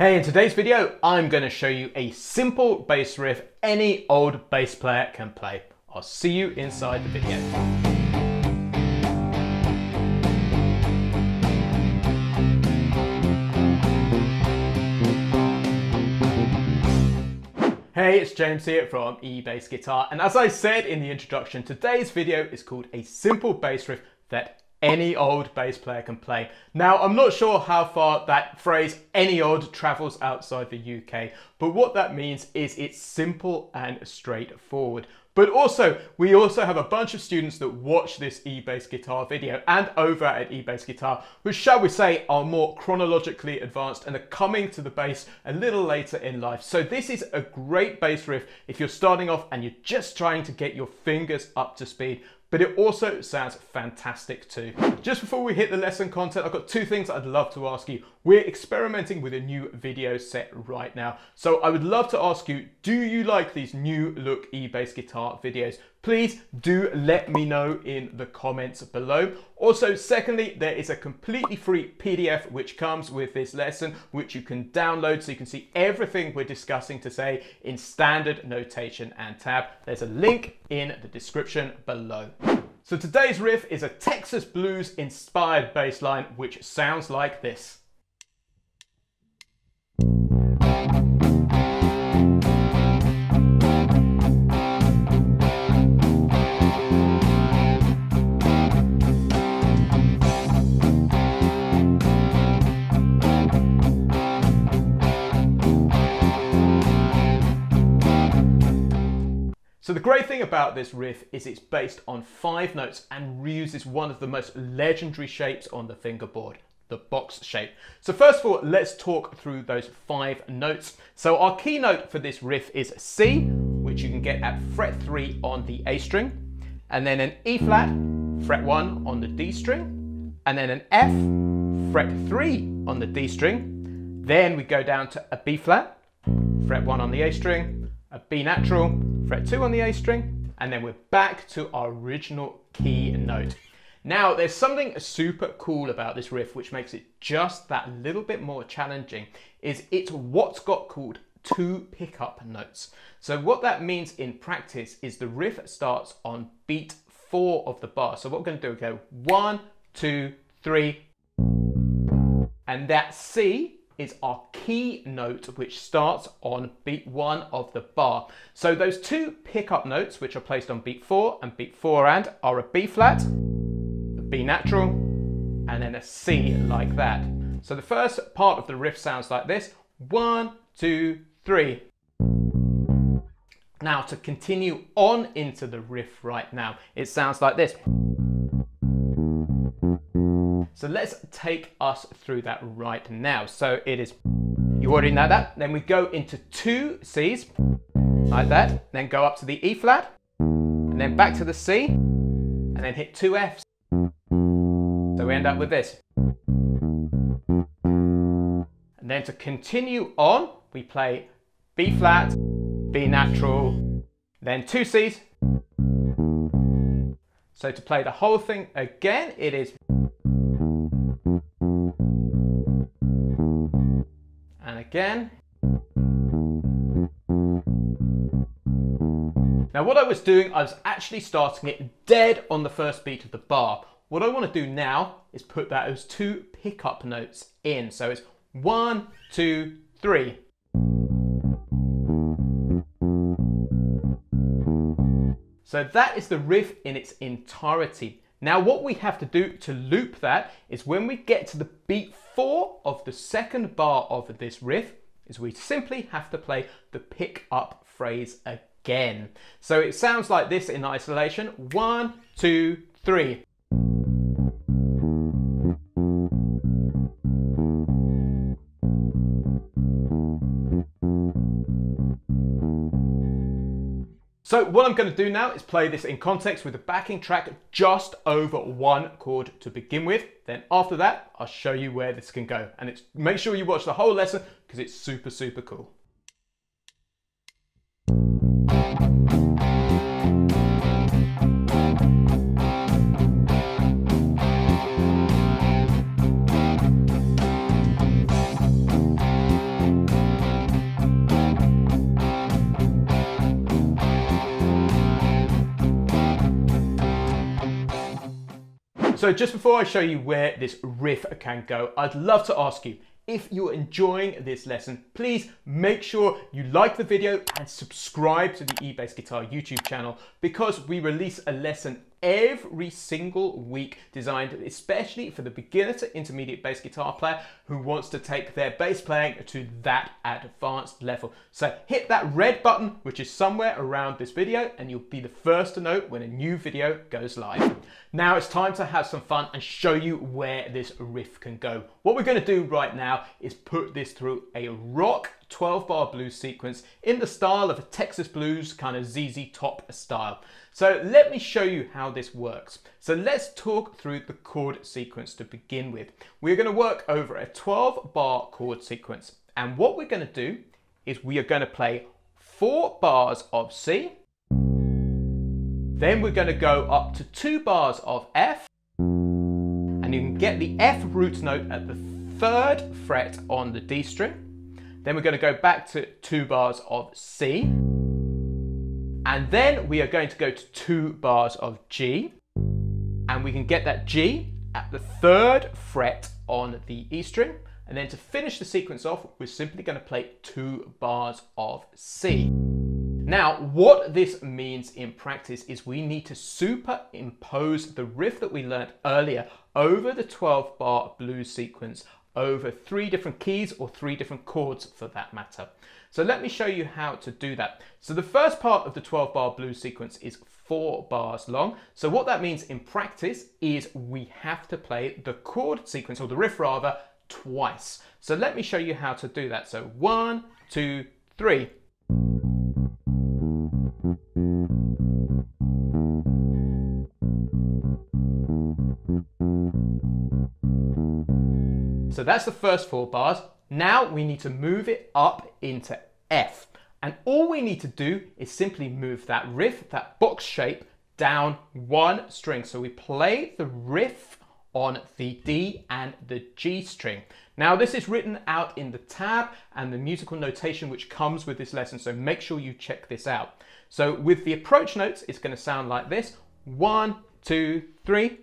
Hey, in today's video, I'm going to show you a simple bass riff any old bass player can play. I'll see you inside the video. Hey, it's James here from eBassGuitar, and as I said in the introduction, today's video is called a simple bass riff that any old bass player can play. Now, I'm not sure how far that phrase any old travels outside the UK, but what that means is it's simple and straightforward. But also, we also have a bunch of students that watch this eBassGuitar video and over at eBassGuitar, which shall we say are more chronologically advanced and are coming to the bass a little later in life. So this is a great bass riff if you're starting off and you're just trying to get your fingers up to speed. But it also sounds fantastic too. Just before we hit the lesson content, I've got two things I'd love to ask you. We're experimenting with a new video set right now. So I would love to ask you, do you like these new look eBassGuitar videos? Please do let me know in the comments below. Also, secondly, there is a completely free PDF which comes with this lesson, which you can download so you can see everything we're discussing today in standard notation and tab. There's a link in the description below. So today's riff is a Texas blues inspired bass line which sounds like this. So the great thing about this riff is it's based on 5 notes and reuses one of the most legendary shapes on the fingerboard, the box shape. So first of all, let's talk through those 5 notes. So our key note for this riff is C, which you can get at fret 3 on the A string, and then an E flat, fret 1 on the D string, and then an F, fret 3 on the D string. Then we go down to a B flat, fret 1 on the A string, a B natural, fret 2 on the A string, and then we're back to our original key note. Now, there's something super cool about this riff which makes it just that little bit more challenging, is it's what's got called 2 pickup notes. So what that means in practice is the riff starts on beat 4 of the bar. So what we're going to do is go 1, 2, 3, and that C is our key note which starts on beat 1 of the bar. So those 2 pickup notes which are placed on beat 4 and beat 4 and are a B flat, a B natural, and then a C like that. So the first part of the riff sounds like this: 1, 2, 3. Now to continue on into the riff right now, it sounds like this. So let's take us through that right now. So it is, you already know that. Then we go into 2 Cs, like that. Then go up to the E flat, and then back to the C, and then hit 2 Fs. So we end up with this. And then to continue on, we play B flat, B natural, then 2 Cs. So to play the whole thing again, it is again. Now what I was doing, I was actually starting it dead on the first beat of the bar. What I want to do now is put those 2 pickup notes in. So it's 1, 2, 3. So that is the riff in its entirety. Now what we have to do to loop that is when we get to the beat 4 of the second bar of this riff, is we simply have to play the pick up phrase again. So it sounds like this in isolation: 1, 2, 3. So what I'm going to do now is play this in context with the backing track just over 1 chord to begin with. Then after that, I'll show you where this can go. And make sure you watch the whole lesson because it's super, super cool. So just before I show you where this riff can go, I'd love to ask you, if you're enjoying this lesson, please make sure you like the video and subscribe to the eBassGuitar YouTube channel, because we release a lesson every single week designed especially for the beginner to intermediate bass guitar player who wants to take their bass playing to that advanced level. So hit that red button, which is somewhere around this video, and you'll be the first to know when a new video goes live. Now it's time to have some fun and show you where this riff can go. What we're going to do right now is put this through a rock 12-bar blues sequence in the style of a Texas blues kind of ZZ Top style. So let me show you how this works. So let's talk through the chord sequence to begin with. We're going to work over a 12-bar chord sequence, and what we're going to do is we are going to play 4 bars of C, then we're going to go up to 2 bars of F, and you can get the F root note at the 3rd fret on the D string. Then we're going to go back to 2 bars of C, and then we are going to go to 2 bars of G, and we can get that G at the 3rd fret on the E string. And then to finish the sequence off, we're simply going to play 2 bars of C. Now, what this means in practice is we need to superimpose the riff that we learned earlier over the 12-bar blues sequence over 3 different keys, or 3 different chords for that matter. So let me show you how to do that. So the first part of the 12-bar blues sequence is 4 bars long. So what that means in practice is we have to play the chord sequence, or the riff rather, twice. So let me show you how to do that. So 1, 2, 3. So that's the first 4 bars. Now we need to move it up into F. And all we need to do is simply move that riff, that box shape, down 1 string. So we play the riff on the D and the G string. Now this is written out in the tab and the musical notation which comes with this lesson, so make sure you check this out. So with the approach notes, it's going to sound like this. 1, 2, 3.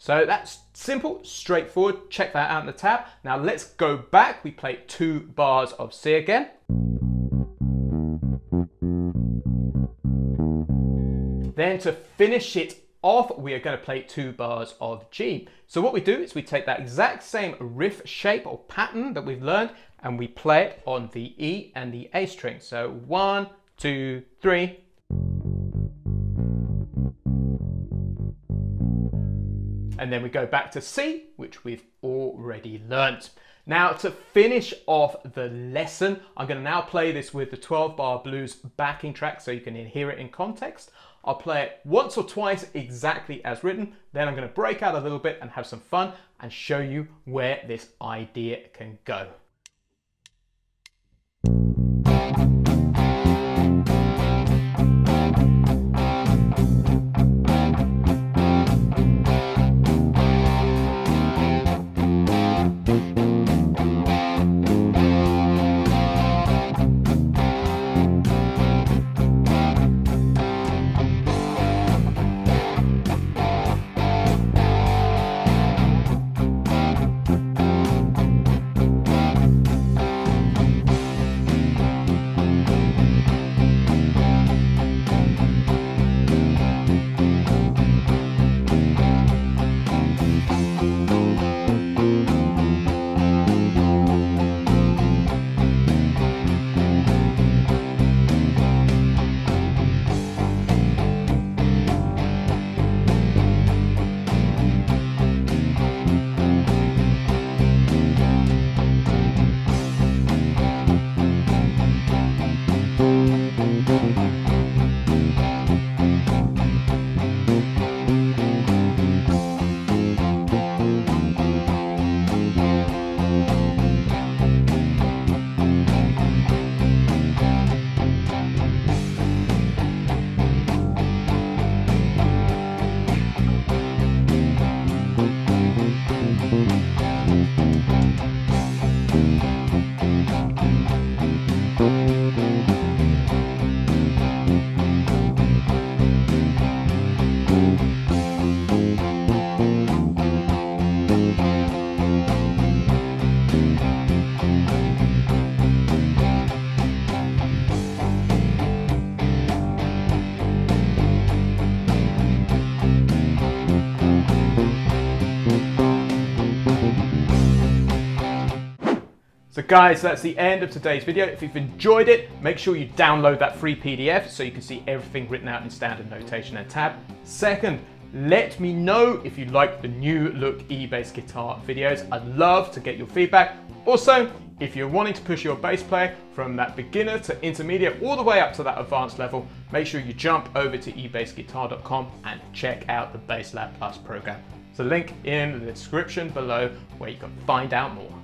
So that's simple, straightforward. Check that out in the tab. Now let's go back. We play 2 bars of C again. Then to finish it off, we are going to play 2 bars of G. So what we do is we take that exact same riff shape or pattern that we've learned, and we play it on the E and the A string. So 1, 2, 3. And then we go back to C, which we've already learnt. Now to finish off the lesson, I'm going to now play this with the 12-bar blues backing track so you can hear it in context. I'll play it once or twice exactly as written, then I'm going to break out a little bit and have some fun and show you where this idea can go. So guys, that's the end of today's video. If you've enjoyed it, make sure you download that free PDF so you can see everything written out in standard notation and tab. Second, let me know if you like the new look eBassGuitar videos. I'd love to get your feedback. Also, if you're wanting to push your bass player from that beginner to intermediate all the way up to that advanced level, make sure you jump over to eBassGuitar.com and check out the Bass Lab Plus program. There's a link in the description below where you can find out more.